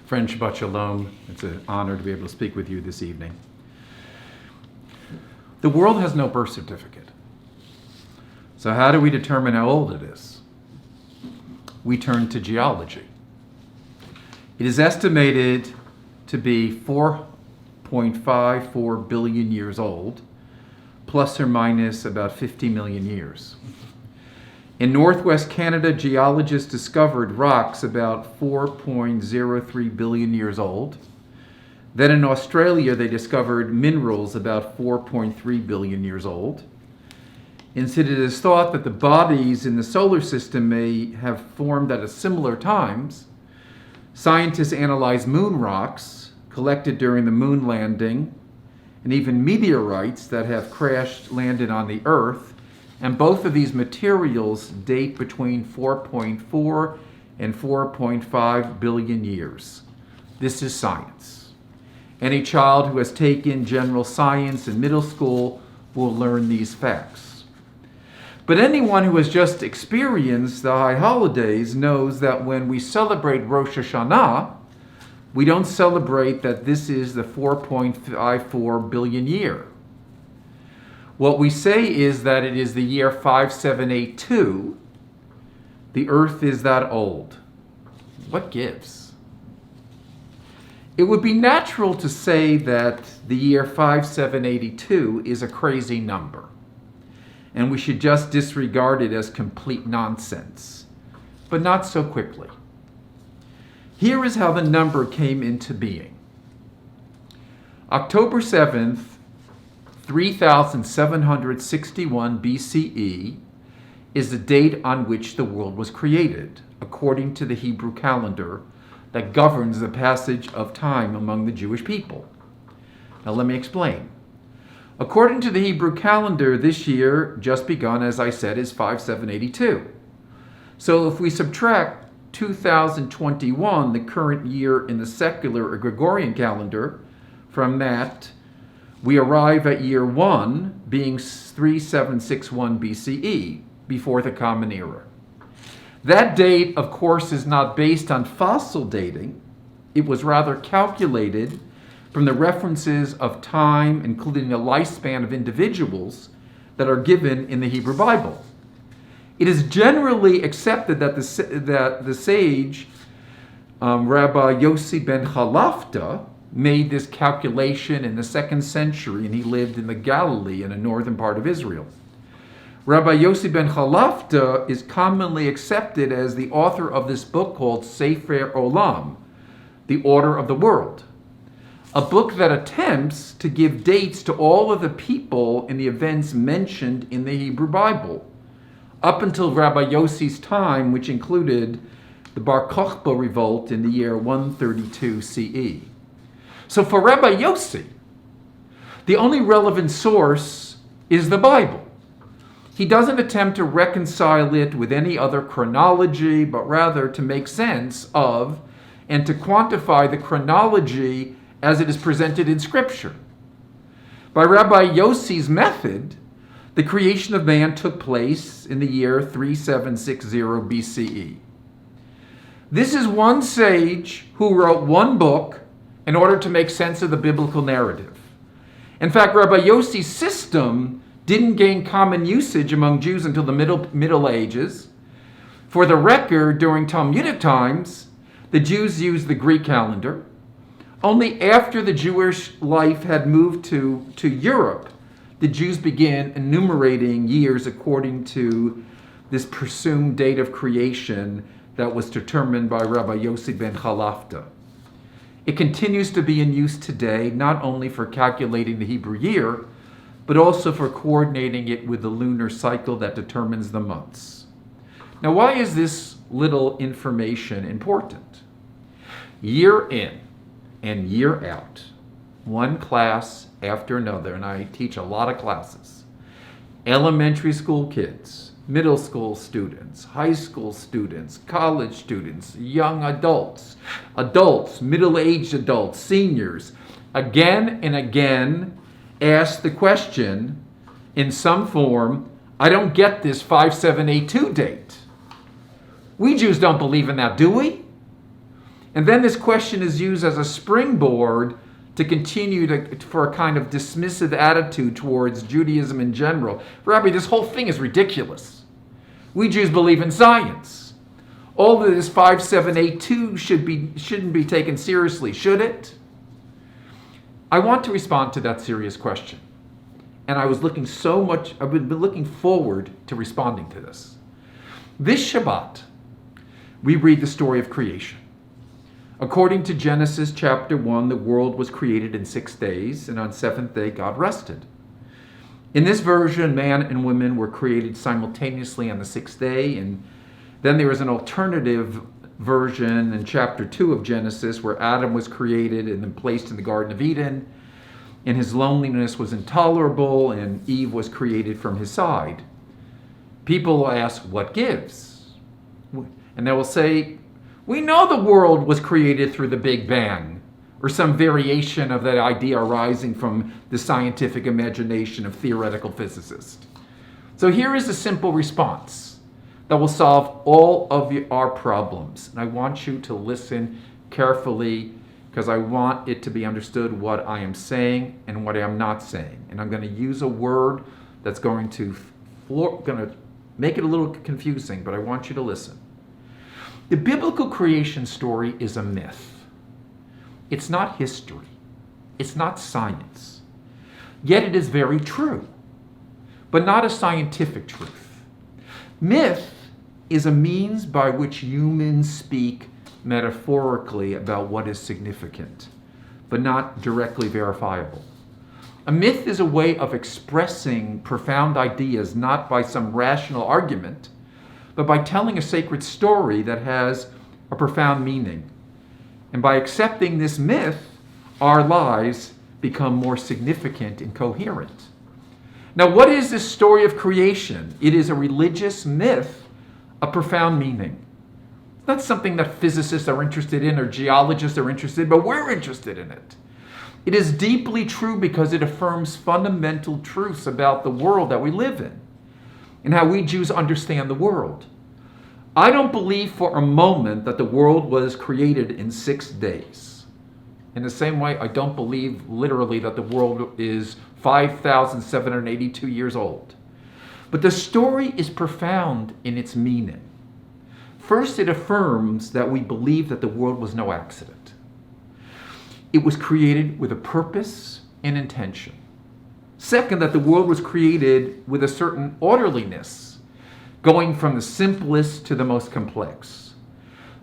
Friend, Shabbat Shalom. It's an honor to be able to speak with you this evening. The world has no birth certificate. So how do we determine how old it is? We turn to geology. It is estimated to be 4.54 billion years old, plus or minus about 50 million years. In northwest Canada, geologists discovered rocks about 4.03 billion years old. Then in Australia, they discovered minerals about 4.3 billion years old. And since it is thought that the bodies in the solar system may have formed at similar times, scientists analyze moon rocks collected during the moon landing and even meteorites that have landed on the Earth. And both of these materials date between 4.4 and 4.5 billion years. This is science. Any child who has taken general science in middle school will learn these facts. But anyone who has just experienced the high holidays knows that when we celebrate Rosh Hashanah, we don't celebrate that this is the 4.54 billion year. What we say is that it is the year 5782. The earth is that old. What gives? It would be natural to say that the year 5782 is a crazy number, and we should just disregard it as complete nonsense, but not so quickly. Here is how the number came into being. October 7th, 3761 BCE is the date on which the world was created, according to the Hebrew calendar that governs the passage of time among the Jewish people. Now let me explain. According to the Hebrew calendar, this year, just begun, as I said, is 5782. So if we subtract 2021, the current year in the secular or Gregorian calendar, from that, we arrive at year 1 being 3761 BCE, before the Common Era. That date, of course, is not based on fossil dating. It was rather calculated from the references of time, including the lifespan of individuals that are given in the Hebrew Bible. It is generally accepted that the sage Rabbi Yossi ben Chalafta made this calculation in the 2nd century, and he lived in the Galilee in the northern part of Israel. Rabbi Yossi ben Chalafta is commonly accepted as the author of this book called Sefer Olam, the Order of the World, a book that attempts to give dates to all of the people in the events mentioned in the Hebrew Bible, up until Rabbi Yossi's time, which included the Bar Kokhba revolt in the year 132 CE. So for Rabbi Yossi, the only relevant source is the Bible. He doesn't attempt to reconcile it with any other chronology, but rather to make sense of and to quantify the chronology as it is presented in Scripture. By Rabbi Yossi's method, the creation of man took place in the year 3760 BCE. This is one sage who wrote one book in order to make sense of the biblical narrative. In fact, Rabbi Yossi's system didn't gain common usage among Jews until the Middle Ages. For the record, during Talmudic times, the Jews used the Greek calendar. Only after the Jewish life had moved to Europe, the Jews began enumerating years according to this presumed date of creation that was determined by Rabbi Yossi ben Chalafta. It continues to be in use today, not only for calculating the Hebrew year, but also for coordinating it with the lunar cycle that determines the months. Now, why is this little information important? Year in and year out, one class after another, and I teach a lot of classes, elementary school kids, middle school students, high school students, college students, young adults, middle-aged adults, seniors, again and again ask the question in some form, I don't get this 5782 date. We Jews don't believe in that, do we? And then this question is used as a springboard to continue for a kind of dismissive attitude towards Judaism in general. Rabbi, this whole thing is ridiculous. We Jews believe in science. All of this 5782 shouldn't be taken seriously, should it? I want to respond to that serious question. And I've been looking forward to responding to this. This Shabbat, we read the story of creation. According to Genesis chapter 1, the world was created in 6 days, and on 7th day God rested. In this version, man and woman were created simultaneously on the 6th day, and then there is an alternative version in chapter 2 of Genesis where Adam was created and then placed in the Garden of Eden, and his loneliness was intolerable, and Eve was created from his side. People will ask, what gives? And they will say, we know the world was created through the Big Bang, or some variation of that idea arising from the scientific imagination of theoretical physicists. So here is a simple response that will solve all of our problems. And I want you to listen carefully because I want it to be understood what I am saying and what I am not saying. And I'm going to use a word that's going to make it a little confusing, but I want you to listen. The biblical creation story is a myth. It's not history. It's not science. Yet it is very true, but not a scientific truth. Myth is a means by which humans speak metaphorically about what is significant, but not directly verifiable. A myth is a way of expressing profound ideas not by some rational argument, but by telling a sacred story that has a profound meaning. And by accepting this myth, our lives become more significant and coherent. Now, what is this story of creation? It is a religious myth of profound meaning. It's not something that physicists are interested in or geologists are interested in, but we're interested in it. It is deeply true because it affirms fundamental truths about the world that we live in and how we Jews understand the world. I don't believe for a moment that the world was created in 6 days. In the same way, I don't believe literally that the world is 5,782 years old. But the story is profound in its meaning. First, it affirms that we believe that the world was no accident. It was created with a purpose and intention. Second, that the world was created with a certain orderliness, going from the simplest to the most complex.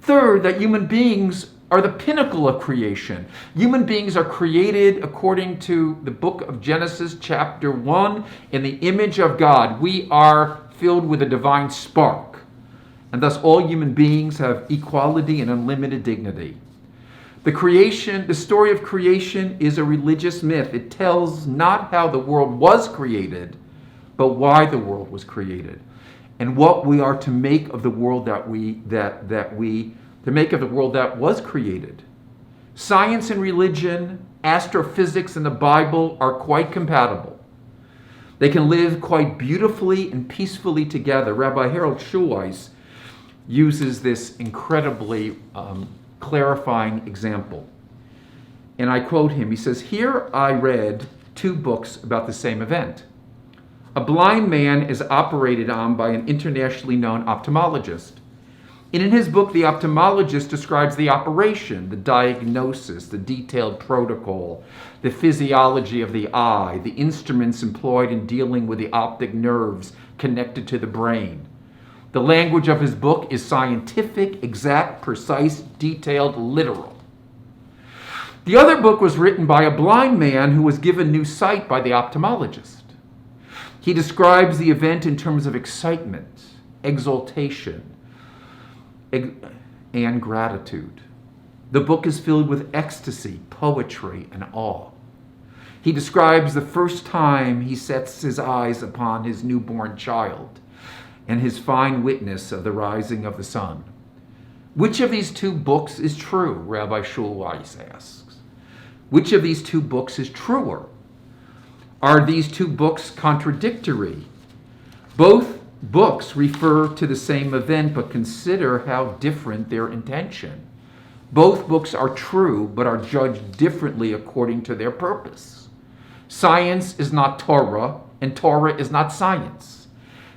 Third, that human beings are the pinnacle of creation. Human beings are created according to the book of Genesis chapter 1 in the image of God. We are filled with a divine spark, and thus all human beings have equality and unlimited dignity. The story of creation is a religious myth. It tells not how the world was created, but why the world was created, and what we are to make of the world that was created. Science and religion, astrophysics and the Bible are quite compatible. They can live quite beautifully and peacefully together. Rabbi Harold Schulweis uses this incredibly clarifying example. And I quote him. He says, "Here I read 2 books about the same event. A blind man is operated on by an internationally known ophthalmologist. And in his book, the ophthalmologist describes the operation, the diagnosis, the detailed protocol, the physiology of the eye, the instruments employed in dealing with the optic nerves connected to the brain. The language of his book is scientific, exact, precise, detailed, literal. The other book was written by a blind man who was given new sight by the ophthalmologist. He describes the event in terms of excitement, exultation, and gratitude. The book is filled with ecstasy, poetry, and awe. He describes the first time he sets his eyes upon his newborn child and his fine witness of the rising of the sun. Which of these 2 books is true? Rabbi Schulweis asks. Which of these 2 books is truer? Are these 2 books contradictory? Both books refer to the same event, but consider how different their intention. Both books are true, but are judged differently according to their purpose. Science is not Torah, and Torah is not science.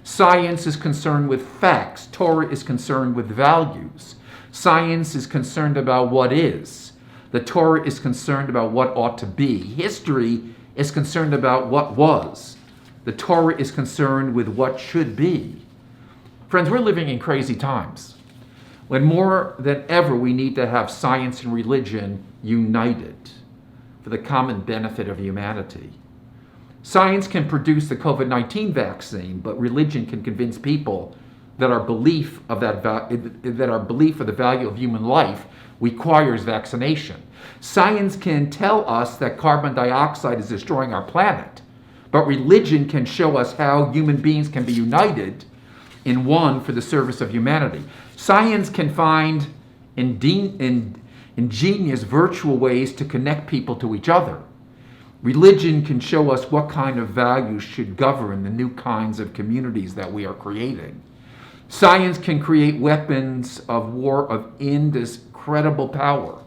Science is concerned with facts. Torah is concerned with values. Science is concerned about what is. The Torah is concerned about what ought to be. History is concerned about what was. The Torah is concerned with what should be. Friends, we're living in crazy times when more than ever we need to have science and religion united for the common benefit of humanity. Science can produce the COVID-19 vaccine, but religion can convince people that our belief of the value of human life requires vaccination. Science can tell us that carbon dioxide is destroying our planet, but religion can show us how human beings can be united in one for the service of humanity. Science can find ingenious virtual ways to connect people to each other. Religion can show us what kind of values should govern the new kinds of communities that we are creating. Science can create weapons of war of indescribable power,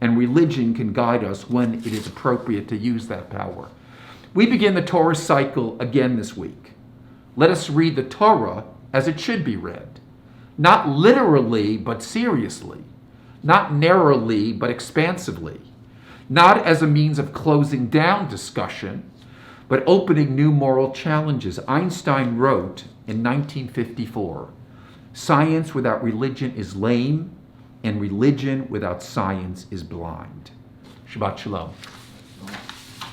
and religion can guide us when it is appropriate to use that power. We begin the Torah cycle again this week. Let us read the Torah as it should be read, not literally but seriously, not narrowly but expansively, not as a means of closing down discussion, but opening new moral challenges. Einstein wrote in 1954, "Science without religion is lame, and religion without science is blind." Shabbat Shalom.